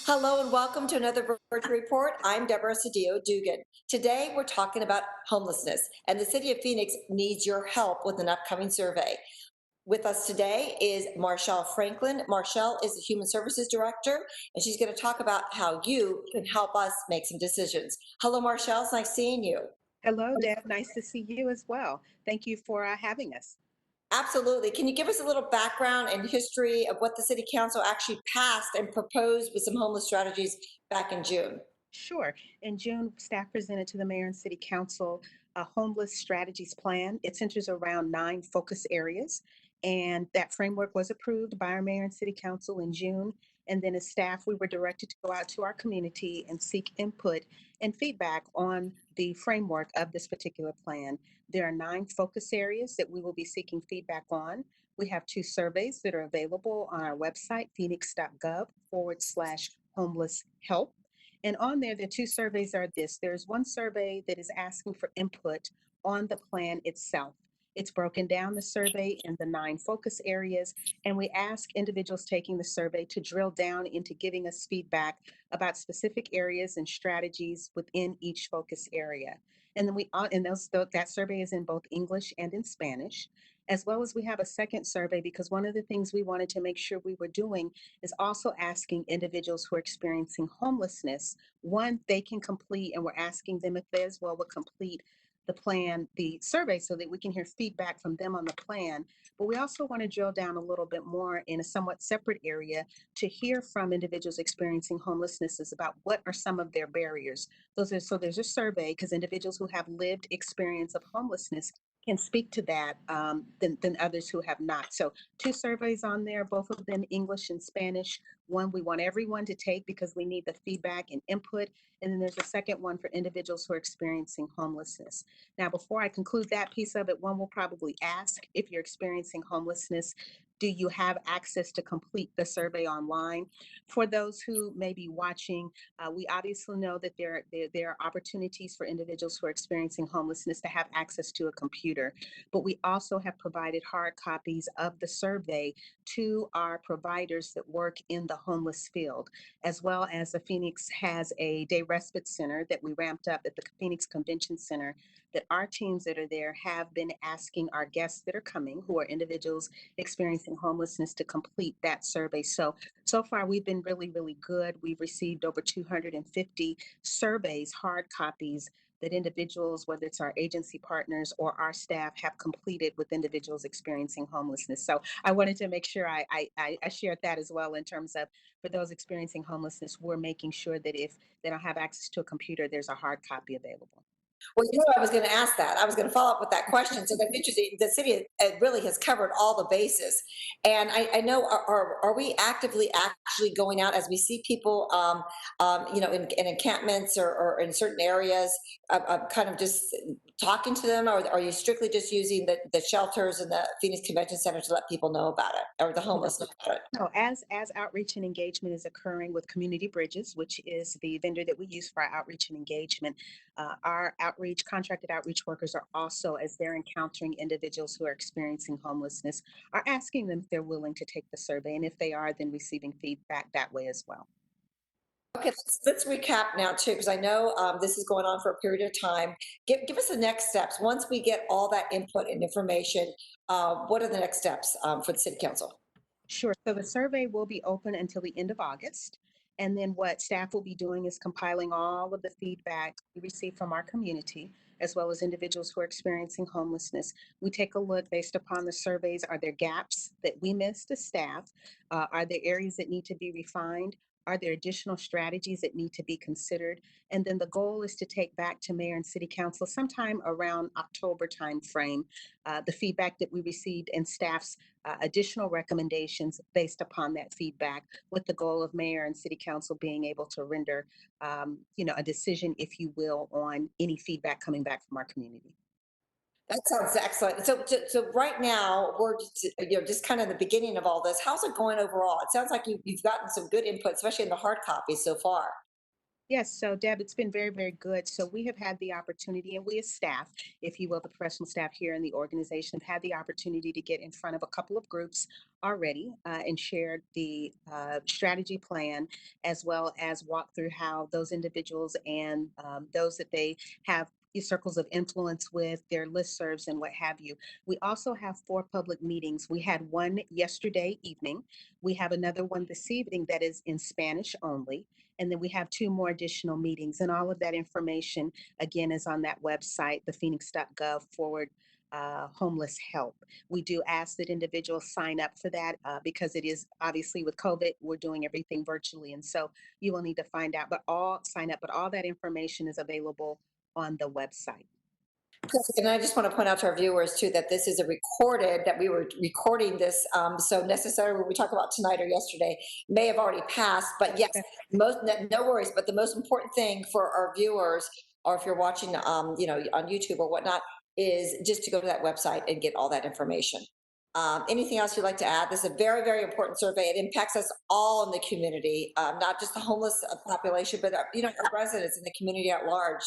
Hello and welcome to another Virtual Report. I'm Deborah Sedillo, Dugan. Today we're talking about homelessness, and the city of Phoenix needs your help with an upcoming survey. With us today is Marchelle Franklin. Marchelle is the Human Services Director, and she's going to talk about how you can help us make some decisions. Hello, Marchelle. It's nice seeing you. Hello, Deb. Nice to see you as well. Thank you for having us. Absolutely. Can you give us a little background and history of what the City Council actually passed and proposed with some homeless strategies back in June? Sure. In June, staff presented to the mayor and city council a homeless strategies plan. It centers around 9 focus areas, and that framework was approved by our mayor and city council in June. And then, as staff, we were directed to go out to our community and seek input and feedback on the framework of this particular plan. There are 9 focus areas that we will be seeking feedback on. We have 2 surveys that are available on our website, PHOENIX.GOV /homeless help. And on there, the 2 surveys are this. There's one survey that is asking for input on the plan itself. It's broken down the survey in the 9 focus areas, and we ask individuals taking the survey to drill down into giving us feedback about specific areas and strategies within each focus area. And then that survey is in both English and in Spanish, as well as we have a second survey because one of the things we wanted to make sure we were doing is also asking individuals who are experiencing homelessness, one, they can complete, and we're asking them if they as well would complete the survey so that we can hear feedback from them on the plan. But we also want to drill down a little bit more in a somewhat separate area to hear from individuals experiencing homelessness is about what are some of their barriers. So there's a survey because individuals who have lived experience of homelessness can speak to that than others who have not. So 2 surveys on there, both of them English and Spanish. One we want everyone to take because we need the feedback and input. And then there's a second one for individuals who are experiencing homelessness. Now, before I conclude that piece of it, one will probably ask if you're experiencing homelessness, do you have access to complete the survey online? For those who may be watching, we obviously know that there are opportunities for individuals who are experiencing homelessness to have access to a computer, but we also have provided hard copies of the survey to our providers that work in the homeless field, as well as the Phoenix has a day respite center that we ramped up at the Phoenix Convention Center that our teams that are there have been asking our guests that are coming, who are individuals experiencing homelessness, to complete that survey. So far, we've been really, really good. We've received over 250 surveys, hard copies that individuals, whether it's our agency partners or our staff, have completed with individuals experiencing homelessness. So I wanted to make sure I shared that as well in terms of for those experiencing homelessness, we're making sure that if they don't have access to a computer, there's a hard copy available. Well, I was going to ask that. I was going to follow up with that question. So that's interesting. The city really has covered all the bases, and I know are we actively actually going out as we see people, in encampments or in certain areas, kind of just talking to them, or are you strictly just using the shelters and the Phoenix Convention Center to let people know about it, or the homeless know about it? No, as outreach and engagement is occurring with Community Bridges, which is the vendor that we use for our outreach and engagement, our contracted outreach workers are also, as they're encountering individuals who are experiencing homelessness, are asking them if they're willing to take the survey, and if they are, then receiving feedback that way as well. Okay, let's recap now too, because I know this is going on for a period of time. Give us the next steps. Once we get all that input and information, what are the next steps for the city council? Sure. So the survey will be open until the end of August. And then what staff will be doing is compiling all of the feedback we receive from our community, as well as individuals who are experiencing homelessness. We take a look based upon the surveys. Are there gaps that we missed as staff? Are there areas that need to be refined? Are there additional strategies that need to be considered? And then the goal is to take back to mayor and city council sometime around October timeframe, the feedback that we received and staff's additional recommendations based upon that feedback, with the goal of mayor and city council being able to render, a decision, if you will, on any feedback coming back from our community. That sounds excellent. So right now we're just kind of the beginning of all this. How's it going overall? It sounds like you've gotten some good input, especially in the hard copy so far. Yes, so Deb, it's been very, very good. So we have had the opportunity, and we as staff, if you will, the professional staff here in the organization, have had the opportunity to get in front of a couple of groups already and shared the strategy plan, as well as walk through how those individuals and those that they have these circles of influence with, their listservs and what have you. We also have 4 public meetings. We had one yesterday evening. We have another one this evening that is in Spanish only. And then we have 2 more additional meetings. And all of that information, again, is on that website, the PHOENIX.GOV forward homeless help. We do ask that individuals sign up for that because it is obviously with COVID, we're doing everything virtually. And so you will need to find out, but all sign up, but all that information is available on the website. And I just want to point out to our viewers too that this is a recorded, that we were recording this. So necessarily when we talk about tonight or yesterday may have already passed, but yes, no worries. But the most important thing for our viewers, or if you're watching, on YouTube or whatnot, is just to go to that website and get all that information. Anything else you'd like to add? This is a very, very important survey. It impacts us all in the community, not just the homeless population, but our residents in the community at large.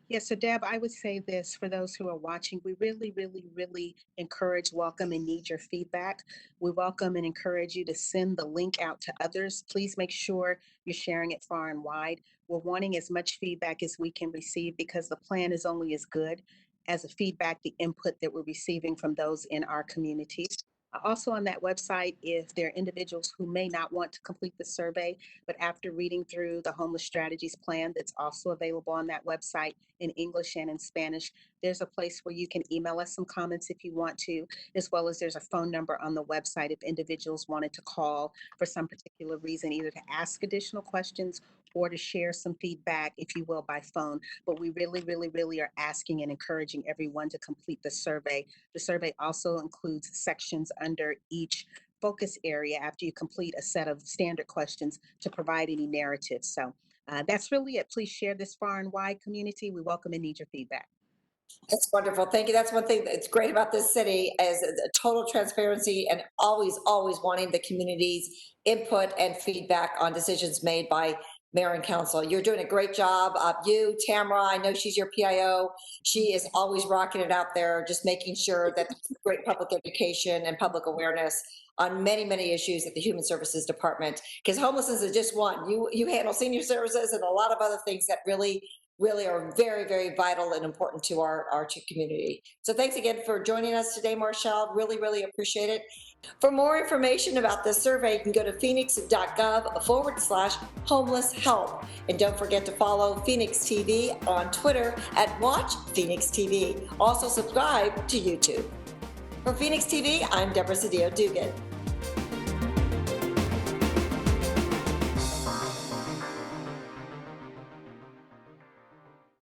Yes, so Deb, I would say this for those who are watching. We really, really, really encourage, welcome, and need your feedback. We welcome and encourage you to send the link out to others. Please make sure you're sharing it far and wide. We're wanting as much feedback as we can receive because the plan is only as good as the feedback, the input that we're receiving from those in our community. Also on that website, if there are individuals who may not want to complete the survey, but after reading through the homeless strategies plan that's also available on that website in English and in Spanish, there's a place where you can email us some comments if you want to, as well as there's a phone number on the website if individuals wanted to call for some particular reason, either to ask additional questions or to share some feedback, if you will, by phone. But we really, really, really are asking and encouraging everyone to complete the survey. The survey also includes sections under each focus area after you complete a set of standard questions to provide any narratives. So that's really it. Please share this far and wide, community. We welcome and need your feedback. That's wonderful. Thank you. That's one thing that's great about this city is a total transparency and always, always wanting the community's input and feedback on decisions made by mayor and council. You're doing a great job. You, Tamara, I know she's your PIO. She is always rocking it out there, just making sure that there's great public education and public awareness on many, many issues at the Human Services Department. Because homelessness is just one. You handle senior services and a lot of other things that really are very, very vital and important to our community. So thanks again for joining us today, Marchelle. Really, really appreciate it. For more information about this survey, you can go to PHOENIX.GOV/homeless help. And don't forget to follow PHOENIX TV on Twitter at Watch PHOENIX TV. Also subscribe to YouTube. For PHOENIX TV, I'm Deborah Sedillo Dugan.